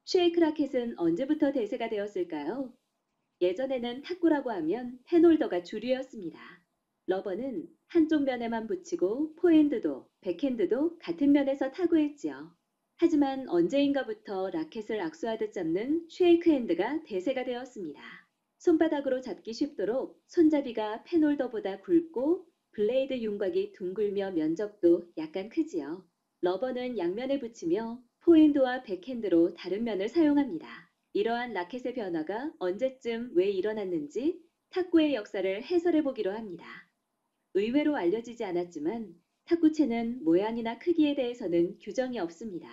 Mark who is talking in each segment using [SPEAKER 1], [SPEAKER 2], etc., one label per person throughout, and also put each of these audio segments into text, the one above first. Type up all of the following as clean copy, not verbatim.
[SPEAKER 1] 쉐이크 라켓은 언제부터 대세가 되었을까요? 예전에는 탁구라고 하면 펜홀더가 주류였습니다. 러버는 한쪽 면에만 붙이고 포핸드도 백핸드도 같은 면에서 타구했지요. 하지만 언제인가부터 라켓을 악수하듯 잡는 쉐이크 핸드가 대세가 되었습니다. 손바닥으로 잡기 쉽도록 손잡이가 펜홀더보다 굵고 블레이드 윤곽이 둥글며 면적도 약간 크지요. 러버는 양면에 붙이며 포핸드와 백핸드로 다른 면을 사용합니다. 이러한 라켓의 변화가 언제쯤 왜 일어났는지 탁구의 역사를 해설해 보기로 합니다. 의외로 알려지지 않았지만 탁구채는 모양이나 크기에 대해서는 규정이 없습니다.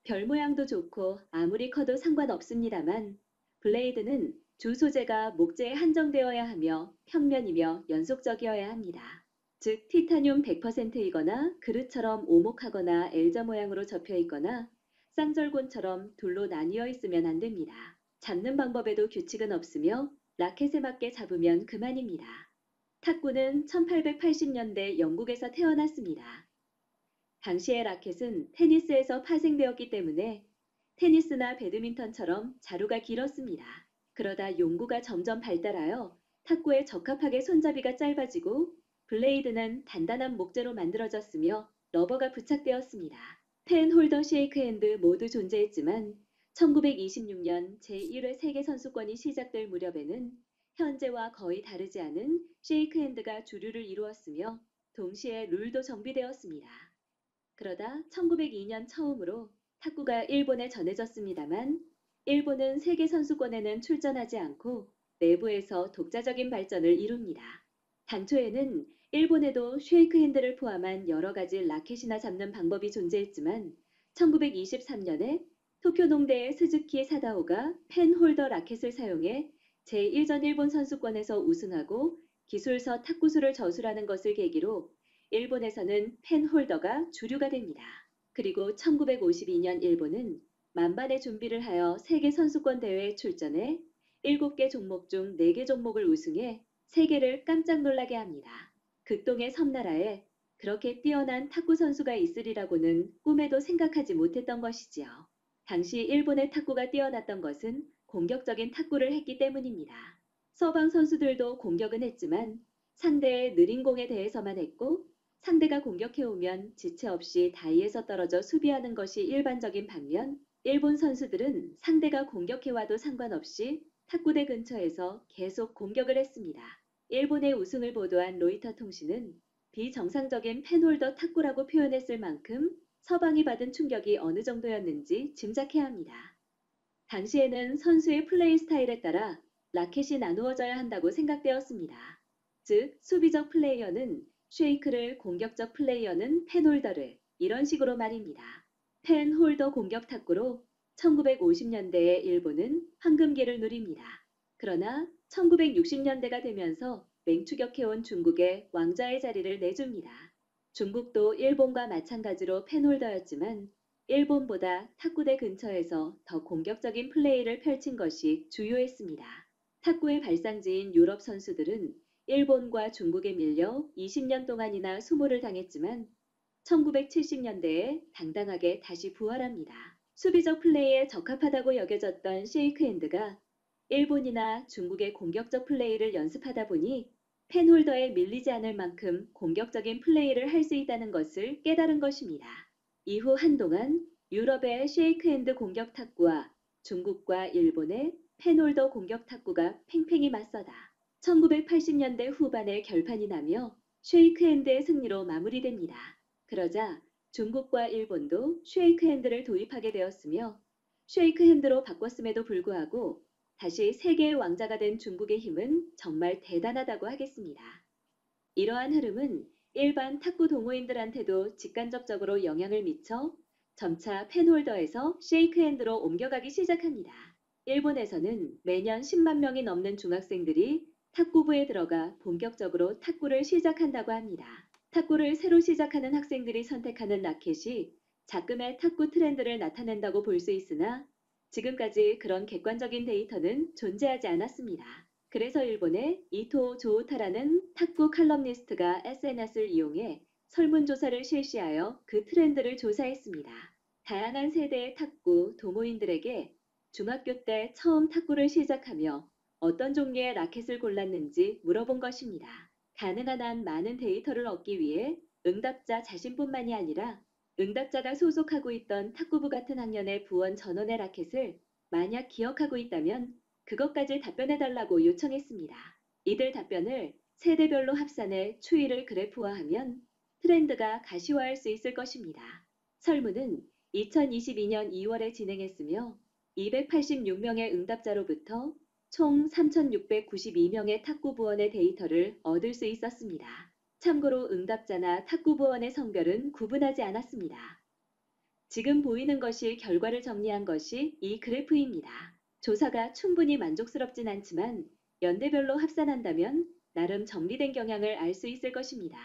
[SPEAKER 1] 별 모양도 좋고 아무리 커도 상관없습니다만 블레이드는 주 소재가 목재에 한정되어야 하며 평면이며 연속적이어야 합니다. 즉 티타늄 100%이거나 그릇처럼 오목하거나 L자 모양으로 접혀 있거나 쌍절곤처럼 둘로 나뉘어 있으면 안 됩니다. 잡는 방법에도 규칙은 없으며 라켓에 맞게 잡으면 그만입니다. 탁구는 1880년대 영국에서 태어났습니다. 당시의 라켓은 테니스에서 파생되었기 때문에 테니스나 배드민턴처럼 자루가 길었습니다. 그러다 용구가 점점 발달하여 탁구에 적합하게 손잡이가 짧아지고 블레이드는 단단한 목재로 만들어졌으며 러버가 부착되었습니다. 펜 홀더 쉐이크 핸드 모두 존재했지만 1926년 제1회 세계선수권이 시작될 무렵에는 현재와 거의 다르지 않은 쉐이크 핸드가 주류를 이루었으며 동시에 룰도 정비되었습니다. 그러다 1902년 처음으로 탁구가 일본에 전해졌습니다만 일본은 세계선수권에는 출전하지 않고 내부에서 독자적인 발전을 이룹니다. 당초에는 일본에도 쉐이크 핸드를 포함한 여러 가지 라켓이나 잡는 방법이 존재했지만 1923년에 도쿄농대의 스즈키 사다오가 펜 홀더 라켓을 사용해 제1전 일본 선수권에서 우승하고 기술서 탁구수를 저술하는 것을 계기로 일본에서는 펜 홀더가 주류가 됩니다. 그리고 1952년 일본은 만반의 준비를 하여 세계 선수권 대회에 출전해 7개 종목 중 4개 종목을 우승해 세계를 깜짝 놀라게 합니다. 극동의 섬나라에 그렇게 뛰어난 탁구 선수가 있으리라고는 꿈에도 생각하지 못했던 것이지요. 당시 일본의 탁구가 뛰어났던 것은 공격적인 탁구를 했기 때문입니다. 서방 선수들도 공격은 했지만 상대의 느린 공에 대해서만 했고 상대가 공격해오면 지체 없이 다이에서 떨어져 수비하는 것이 일반적인 반면 일본 선수들은 상대가 공격해와도 상관없이 탁구대 근처에서 계속 공격을 했습니다. 일본의 우승을 보도한 로이터 통신은 비정상적인 펜홀더 탁구라고 표현했을 만큼 서방이 받은 충격이 어느 정도였는지 짐작해야 합니다. 당시에는 선수의 플레이 스타일에 따라 라켓이 나누어져야 한다고 생각되었습니다. 즉, 수비적 플레이어는 쉐이크를, 공격적 플레이어는 펜홀더를, 이런 식으로 말입니다. 펜홀더 공격 탁구로 1950년대에 일본은 황금기를 누립니다. 그러나 1960년대가 되면서 맹추격해온 중국에 왕좌의 자리를 내줍니다. 중국도 일본과 마찬가지로 펜홀더였지만 일본보다 탁구대 근처에서 더 공격적인 플레이를 펼친 것이 주요했습니다. 탁구의 발상지인 유럽 선수들은 일본과 중국에 밀려 20년 동안이나 수모를 당했지만 1970년대에 당당하게 다시 부활합니다. 수비적 플레이에 적합하다고 여겨졌던 쉐이크 핸드가 일본이나 중국의 공격적 플레이를 연습하다 보니 펜홀더에 밀리지 않을 만큼 공격적인 플레이를 할 수 있다는 것을 깨달은 것입니다. 이후 한동안 유럽의 쉐이크 핸드 공격 탁구와 중국과 일본의 펜홀더 공격 탁구가 팽팽히 맞서다 1980년대 후반에 결판이 나며 쉐이크 핸드의 승리로 마무리됩니다. 그러자 중국과 일본도 쉐이크 핸드를 도입하게 되었으며 쉐이크 핸드로 바꿨음에도 불구하고 다시 세계의 왕자가 된 중국의 힘은 정말 대단하다고 하겠습니다. 이러한 흐름은 일반 탁구 동호인들한테도 직간접적으로 영향을 미쳐 점차 펜홀더에서 쉐이크 핸드로 옮겨가기 시작합니다. 일본에서는 매년 10만 명이 넘는 중학생들이 탁구부에 들어가 본격적으로 탁구를 시작한다고 합니다. 탁구를 새로 시작하는 학생들이 선택하는 라켓이 작금의 탁구 트렌드를 나타낸다고 볼 수 있으나 지금까지 그런 객관적인 데이터는 존재하지 않았습니다. 그래서 일본의 이토 조우타라는 탁구 칼럼니스트가 SNS를 이용해 설문조사를 실시하여 그 트렌드를 조사했습니다. 다양한 세대의 탁구 동호인들에게 중학교 때 처음 탁구를 시작하며 어떤 종류의 라켓을 골랐는지 물어본 것입니다. 가능한 한 많은 데이터를 얻기 위해 응답자 자신뿐만이 아니라 응답자가 소속하고 있던 탁구부 같은 학년의 부원 전원의 라켓을 만약 기억하고 있다면 그것까지 답변해달라고 요청했습니다. 이들 답변을 세대별로 합산해 추이를 그래프화하면 트렌드가 가시화할 수 있을 것입니다. 설문은 2022년 2월에 진행했으며 286명의 응답자로부터 총 3,692명의 탁구부원의 데이터를 얻을 수 있었습니다. 참고로 응답자나 탁구부원의 성별은 구분하지 않았습니다. 지금 보이는 것이 결과를 정리한 것이 이 그래프입니다. 조사가 충분히 만족스럽진 않지만 연대별로 합산한다면 나름 정리된 경향을 알 수 있을 것입니다.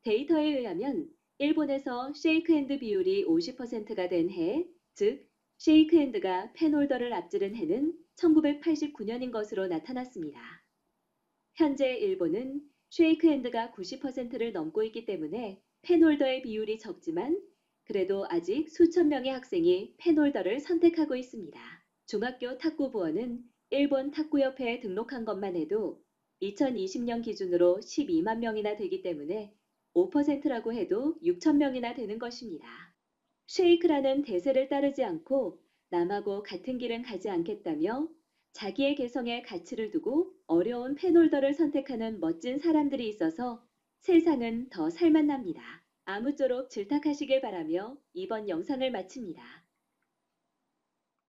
[SPEAKER 1] 데이터에 의하면 일본에서 쉐이크핸드 비율이 50%가 된 해, 즉 쉐이크핸드가 펜홀더를 앞지른 해는 1989년인 것으로 나타났습니다. 현재 일본은 쉐이크핸드가 90%를 넘고 있기 때문에 펜홀더의 비율이 적지만 그래도 아직 수천 명의 학생이 펜홀더를 선택하고 있습니다. 중학교 탁구부원은 일본 탁구협회에 등록한 것만 해도 2020년 기준으로 12만 명이나 되기 때문에 5%라고 해도 6천 명이나 되는 것입니다. 쉐이크라는 대세를 따르지 않고 남하고 같은 길은 가지 않겠다며 자기의 개성에 가치를 두고 어려운 펜홀더를 선택하는 멋진 사람들이 있어서 세상은 더 살맛납니다. 아무쪼록 질tak하시길 바라며 이번 영상을 마칩니다.